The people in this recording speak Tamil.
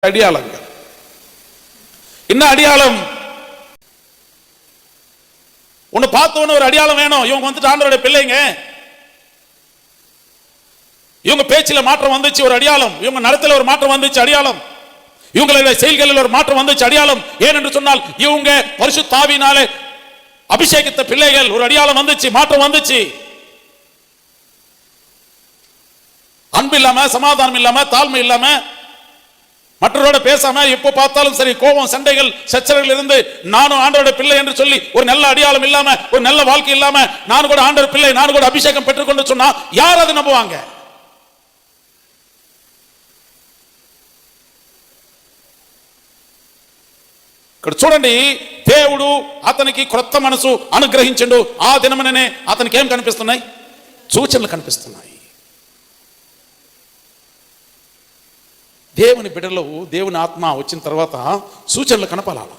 அடியாளங்கள். என்ன அடியாளம்? உன்னை பார்த்தவன ஒரு அடியாளம் வேணும். இவங்க வந்துட்டு ஆண்டவருடைய பிள்ளைங்க, இவங்க பேச்சில மாற்றம் வந்துச்சு ஒரு அடியாளம், இவங்க நடத்தல ஒரு மாற்றம் வந்துச்சு அடியாளம், இவங்களுடைய செயல்களில் ஒரு மாற்றம் வந்துச்சு அடியாளம். ஏன் என்று சொன்னால் இவங்க பரிசுத்த ஆவியினாலே அபிஷேகித்த பிள்ளைகள், ஒரு அடியாளம் வந்துச்சு, மாற்றம் வந்துச்சு. அன்பு இல்லாம, சமாதானம் இல்லாம, தாழ்மை இல்லாம, மற்றவரோட பேசாம, எப்போ பார்த்தாலும் சரி கோபம், சண்டைகள், சச்சரவுகள் இருந்து நானும் ஆண்டவருடைய பிள்ளை என்று சொல்லி ஒரு நல்ல அடியாளம் இல்லாம, ஒரு நல்ல வாழ்க்கை இல்லாம, நான் கூட ஆண்டவர் பிள்ளை, நான் கூட அபிஷேகம் பெற்றுக்கொண்டு சொன்னா யார் அதை நம்புவாங்க? చూడండి, దేవుడు అతనికి క్రొత్త మనసు అనుగ్రహించండు. ఆ దినమనే అతనికి ఏం కనిపిస్తున్నాయి? సూచనలు కనిపిస్తున్నాయి. దేవుని బిడ్డలో దేవుని ఆత్మ వచ్చిన తర్వాత సూచనలు కనపడాలి.